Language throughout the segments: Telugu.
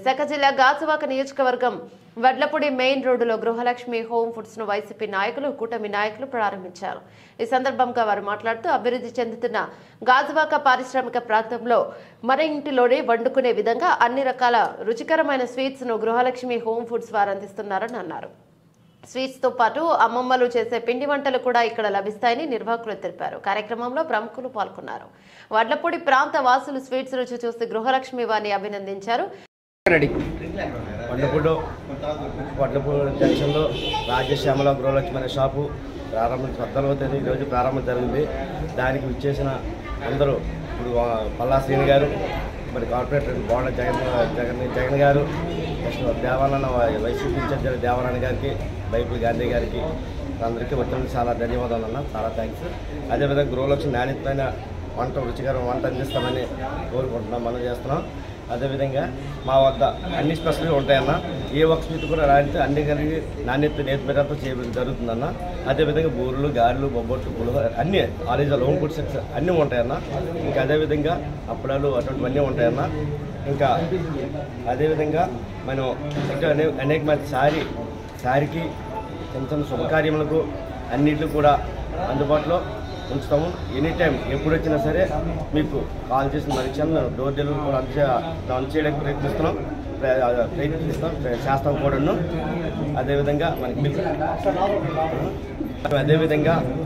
విశాఖ జిల్లా గాజువాక నియోజకవర్గం వడ్లపూడి మెయిన్ రోడ్డులో గృహలక్ష్మి హోమ్ ఫుడ్స్ ను వైసీపీ నాయకులు కూటమి నాయకులు ప్రారంభించారు. ఈ సందర్భంగా వారు మాట్లాడుతూ అభివృద్ధి చెందుతున్న గాజువాక పారిశ్రామిక ప్రాంతంలో మన ఇంటిలోనే వండుకునే విధంగా అన్ని రకాల రుచికరమైన స్వీట్స్ ను గృహలక్ష్మి హోమ్ ఫుడ్స్ వారు అందిస్తున్నారని అన్నారు. స్వీట్స్ తో పాటు అమ్మమ్మలు చేసే పిండి వంటలు కూడా ఇక్కడ లభిస్తాయని నిర్వాహకులు తెలిపారు. కార్యక్రమంలో ప్రముఖులు పాల్గొన్నారు. వడ్లపూడి ప్రాంత వాసులు స్వీట్స్ రుచి చూసి గృహలక్ష్మి వారిని అభినందించారు. వడ్లపూడి జంక్షన్లో రాజశ్యామల గృహలక్ష్మి అనే షాపు ప్రారంభం ఈరోజు ప్రారంభం జరిగింది. దానికి విచ్చేసిన అందరూ ఇప్పుడు పల్లా శ్రీని గారు, మరి కార్పొరేటర్ బోండ జగన్ గారు, నెక్స్ట్ దేవాలన్న వైసీపీ ఇన్ఛార్జ్ దేవాలన్న గారికి, బైపుల్ గాంధీ గారికి అందరికీ వచ్చినందుకు చాలా ధన్యవాదాలు అన్న, చాలా థ్యాంక్స్. అదేవిధంగా గృహలక్ష్మి నాణ్యతమైన వంట రుచికరమైన వంట అందిస్తామని కోరుకుంటున్నాం, మనం చేస్తున్నాం. అదేవిధంగా మా వద్ద అన్ని స్పెషల్గా ఉంటాయన్న, ఏ ఒక్క స్వీట్ కూడా రాయితే అన్ని కలిగి నాణ్యత నేర్పేటప్పుడు చేయడం జరుగుతుందన్న. అదేవిధంగా బూరెలు, గారెలు, బొబ్బట్లు, పులిహోర అన్నీ ఆరిజినల్ హోమ్ ఫుడ్ సెక్స్ అన్నీ ఉంటాయన్న. ఇంకా అదేవిధంగా అప్పడాలు అటువంటివన్నీ ఉంటాయన్న. ఇంకా అదేవిధంగా మనం ఇంకా అనేక మంది సారికి చిన్న చిన్న శుభకార్యములకు అన్నింటికి కూడా అందుబాటులో ఉంచుతాము. ఎనీ టైం ఎప్పుడు వచ్చినా సరే మీకు కాల్ చేసిన మరిచాను డోర్ డెలివరీ కూడా అందచేయడానికి ప్రయత్నిస్తాం చేస్తాం కూడాను. అదేవిధంగా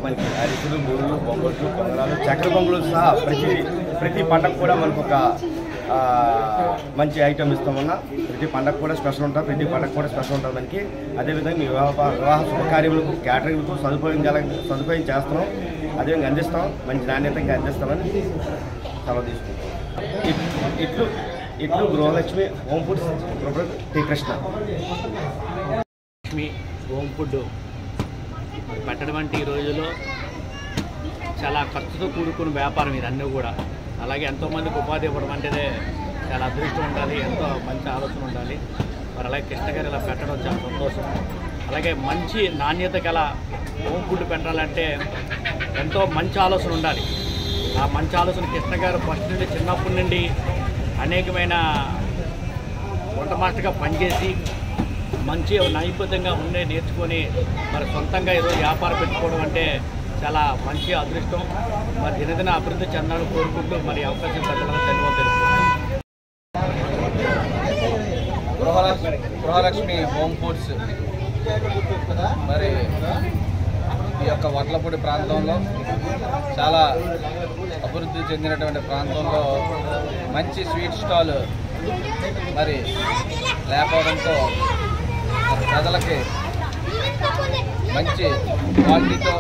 మనకి అరిసెలు, బూరెలు, బొబ్బట్లు, పొంగలాలు, చక్కెర పొంగలు సహా ప్రతి పంటకు కూడా మనకు ఒక మంచి ఐటమ్ ఇస్తామన్నా. ప్రతి పండగ కూడా స్పెషల్ ఉంటుంది, ప్రతి పండగ కూడా స్పెషల్ ఉంటుంది మనకి. అదేవిధంగా మీ వివాహ శుభకార్యములకు క్యాటరింగ్లకు సదుపాయం చేస్తున్నాం, అదేవిధంగా అందిస్తాం, మంచి నాణ్యతంగా అందిస్తామని సెలవు తీసుకుంటాం. ఇట్లు Gruhalakshmi home foods T Krishna. Lakshmi home food పెట్టడం అంటే ఈ రోజుల్లో చాలా ఖర్చుతో కూడుకున్న వ్యాపారం ఇది అన్నీ కూడా. అలాగే ఎంతోమందికి ఉపాధి ఇవ్వడం అంటేనే చాలా అదృష్టం ఉండాలి, ఎంతో మంచి ఆలోచన ఉండాలి. మరి అలాగే కృష్ణ గారు ఇలా పెట్టడం చాలా సంతోషం. అలాగే మంచి నాణ్యత గల హోమ్ ఫుడ్ పెట్టాలంటే ఎంతో మంచి ఆలోచన ఉండాలి. ఆ మంచి ఆలోచన కృష్ణ గారు ఫస్ట్ నుండి చిన్నప్పటి నుండి అనేకమైన వంట మాస్టర్గా పనిచేసి మంచి నైపుణ్యంగా నేర్చుకొని మరి సొంతంగా ఈరోజు వ్యాపారం పెట్టుకోవడం అంటే చాలా మంచి అదృష్టం. మరి దినదిన అభివృద్ధి చెందాలని కోరుకుంటూ మరి అవకాశం ప్రజలకు ధన్యవాదాలు తెలుపుతున్నాం. గృహలక్ష్మి హోమ్ ఫుడ్స్ మరి ఈ యొక్క వడ్లపూడి ప్రాంతంలో చాలా అభివృద్ధి చెందినటువంటి ప్రాంతంలో మంచి స్వీట్ స్టాల్ మరి లేకపోవడంతో ప్రజలకి మంచి క్వాలిటీతో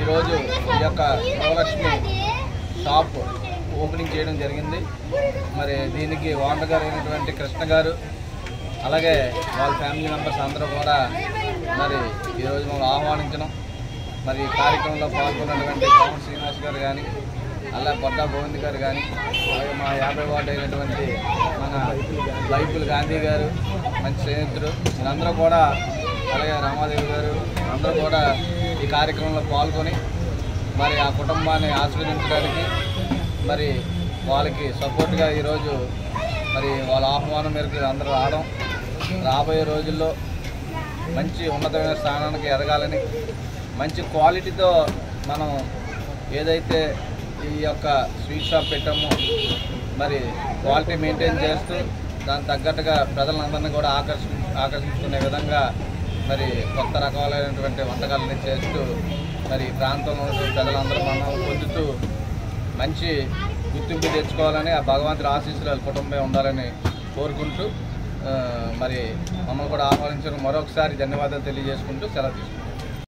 ఈరోజు ఈ యొక్క గృహలక్ష్మి షాప్ ఓపెనింగ్ చేయడం జరిగింది. మరి దీనికి ఓనర్ గారు అయినటువంటి కృష్ణ గారు, అలాగే వాళ్ళ ఫ్యామిలీ మెంబర్స్ అందరూ కూడా మరి ఈరోజు మనం ఆహ్వానించడం, మరి ఈ కార్యక్రమంలో పాల్గొన్నటువంటి పవన్ శ్రీనివాస్ గారు కానీ, అలాగే బొడ్డా గోవింద్ గారు కానీ, అలాగే మా 50 వార్డు అయినటువంటి మన బైపుల్ గాంధీ గారు మంచి స్నేహితుడు, వీళ్ళందరూ కూడా, అలాగే రామాదేవి గారు అందరూ కూడా ఈ కార్యక్రమంలో పాల్గొని మరి ఆ కుటుంబాన్ని ఆశీర్వదించడానికి మరి వాళ్ళకి సపోర్ట్గా ఈరోజు మరి వాళ్ళ ఆహ్వానం మేరకు అందరూ రావడం, రాబోయే రోజుల్లో మంచి ఉన్నతమైన స్థానానికి ఎదగాలని, మంచి క్వాలిటీతో మనం ఏదైతే ఈ యొక్క స్వీట్ షాప్ పెట్టామో మరి క్వాలిటీ మెయింటైన్ చేస్తూ దానికి తగ్గట్టుగా ప్రజలందరినీ కూడా ఆకర్షించుకునే విధంగా మరి కొత్త రకాలైనటువంటి వంటకాలని చేస్తూ మరి ప్రాంతంలో ఉన్నటువంటి ప్రజలందరూ మనం పొందుతూ మంచి గుర్తింపు తెచ్చుకోవాలని, ఆ భగవంతుడి ఆశీస్సులు వాళ్ళ కుటుంబమే ఉండాలని కోరుకుంటూ మరి మమ్మల్ని కూడా ఆహ్వానించడం మరొకసారి ధన్యవాదాలు తెలియజేసుకుంటూ సెలవు తీసుకుంటాం.